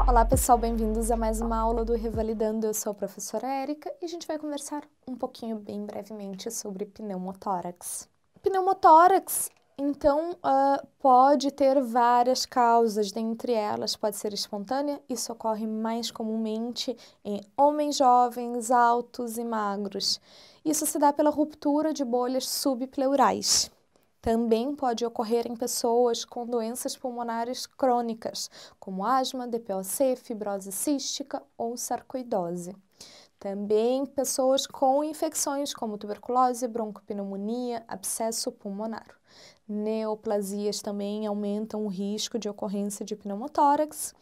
Olá pessoal, bem-vindos a mais uma aula do Revalidando. Eu sou a professora Érica e a gente vai conversar um pouquinho, bem brevemente, sobre pneumotórax. Pneumotórax, então, pode ter várias causas, dentre elas pode ser espontânea. Isso ocorre mais comumente em homens jovens, altos e magros. Isso se dá pela ruptura de bolhas subpleurais. Também pode ocorrer em pessoas com doenças pulmonares crônicas, como asma, DPOC, fibrose cística ou sarcoidose. Também pessoas com infecções como tuberculose, broncopneumonia, abscesso pulmonar. Neoplasias também aumentam o risco de ocorrência de pneumotórax.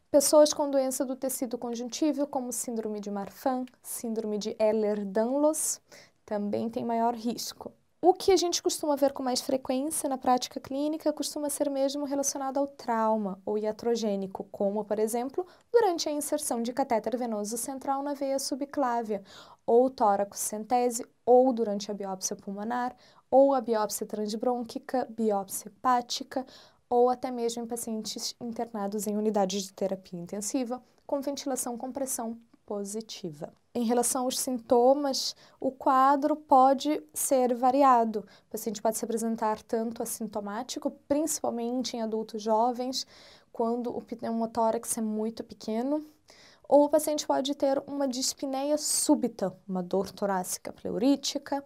Pessoas com doença do tecido conjuntivo, como síndrome de Marfan, síndrome de Ehlers-Danlos, também tem maior risco. O que a gente costuma ver com mais frequência na prática clínica costuma ser mesmo relacionado ao trauma ou iatrogênico, como, por exemplo, durante a inserção de catéter venoso central na veia subclávia, ou toracocentese, ou durante a biópsia pulmonar, ou a biópsia transbrônquica, biópsia hepática, ou até mesmo em pacientes internados em unidades de terapia intensiva, com ventilação com pressão positiva. Em relação aos sintomas, o quadro pode ser variado. O paciente pode se apresentar tanto assintomático, principalmente em adultos jovens, quando o pneumotórax é muito pequeno, ou o paciente pode ter uma dispneia súbita, uma dor torácica pleurítica.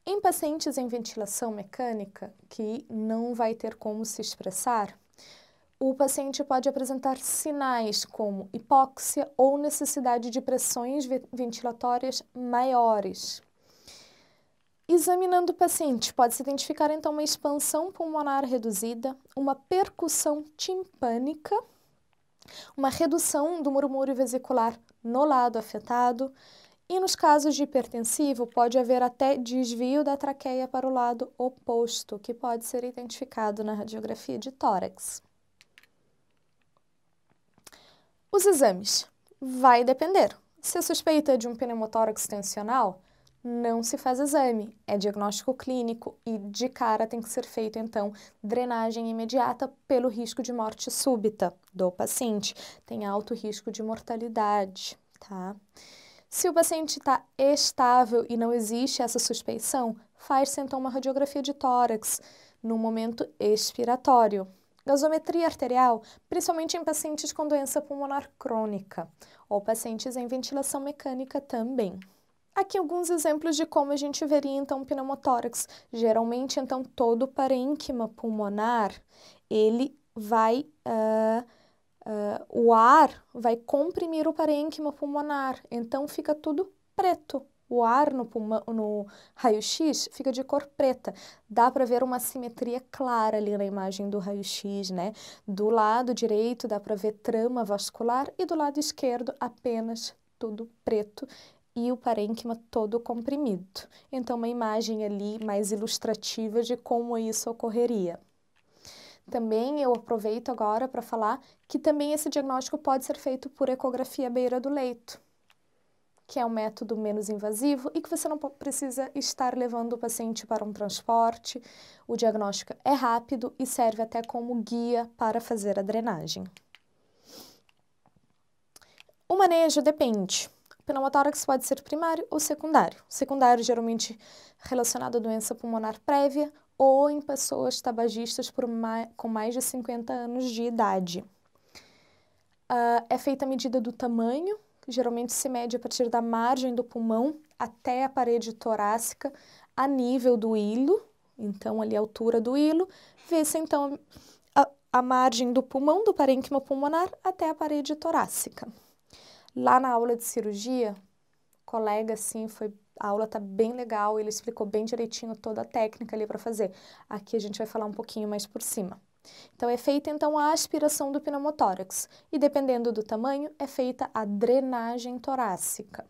Em pacientes em ventilação mecânica, que não vai ter como se expressar, o paciente pode apresentar sinais como hipóxia ou necessidade de pressões ventilatórias maiores. Examinando o paciente, pode-se identificar então uma expansão pulmonar reduzida, uma percussão timpânica, uma redução do murmúrio vesicular no lado afetado, e nos casos de hipertensivo pode haver até desvio da traqueia para o lado oposto, que pode ser identificado na radiografia de tórax. Os exames. Vai depender. Se a suspeita é de um pneumotórax tensional, não se faz exame, é diagnóstico clínico e de cara tem que ser feito, então, drenagem imediata pelo risco de morte súbita do paciente. Tem alto risco de mortalidade, tá? Se o paciente está estável e não existe essa suspeição, faz-se então uma radiografia de tórax no momento expiratório. Gasometria arterial, principalmente em pacientes com doença pulmonar crônica ou pacientes em ventilação mecânica também. Aqui alguns exemplos de como a gente veria então pneumotórax. Geralmente, então, todo parênquima pulmonar, ele vai, o ar vai comprimir o parênquima pulmonar, então fica tudo preto. O ar no raio-x fica de cor preta. Dá para ver uma simetria clara ali na imagem do raio-x, né? Do lado direito dá para ver trama vascular e do lado esquerdo apenas tudo preto e o parênquima todo comprimido. Então, uma imagem ali mais ilustrativa de como isso ocorreria. Também eu aproveito agora para falar que também esse diagnóstico pode ser feito por ecografia à beira do leito, que é um método menos invasivo e que você não precisa estar levando o paciente para um transporte. O diagnóstico é rápido e serve até como guia para fazer a drenagem. O manejo depende. O pneumotórax pode ser primário ou secundário. Secundário geralmente relacionado à doença pulmonar prévia ou em pessoas tabagistas com mais de 50 anos de idade. É feita a medida do tamanho, que geralmente se mede a partir da margem do pulmão até a parede torácica, a nível do hilo, então ali a altura do hilo, vê-se então a margem do pulmão, do parênquima pulmonar, até a parede torácica. Lá na aula de cirurgia, o colega, assim, a aula tá bem legal, ele explicou bem direitinho toda a técnica ali para fazer. Aqui a gente vai falar um pouquinho mais por cima. Então, é feita, então, a aspiração do pneumotórax e, dependendo do tamanho, é feita a drenagem torácica.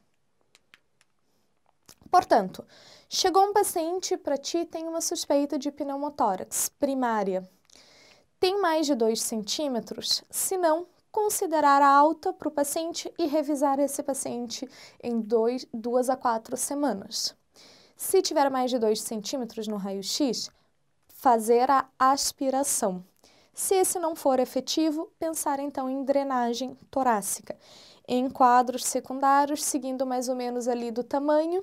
Portanto, chegou um paciente para ti, tem uma suspeita de pneumotórax primária. Tem mais de 2 centímetros? Se não, considerar alta para o paciente e revisar esse paciente em 2 a 4 semanas. Se tiver mais de 2 centímetros no raio-x, fazer a aspiração. Se esse não for efetivo, pensar então em drenagem torácica. Em quadros secundários, seguindo mais ou menos ali do tamanho,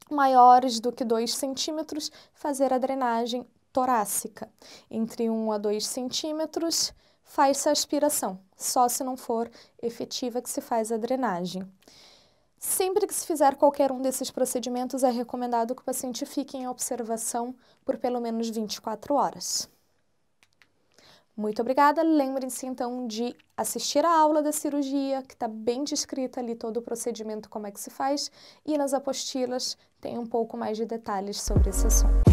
maiores do que 2 centímetros, fazer a drenagem torácica. Entre 1 a 2 centímetros, faz-se a aspiração. Só se não for efetiva que se faz a drenagem. Sempre que se fizer qualquer um desses procedimentos, é recomendado que o paciente fique em observação por pelo menos 24 horas. Muito obrigada. Lembrem-se, então, de assistir a aula da cirurgia, que está bem descrita ali todo o procedimento, como é que se faz, e nas apostilas tem um pouco mais de detalhes sobre esse assunto.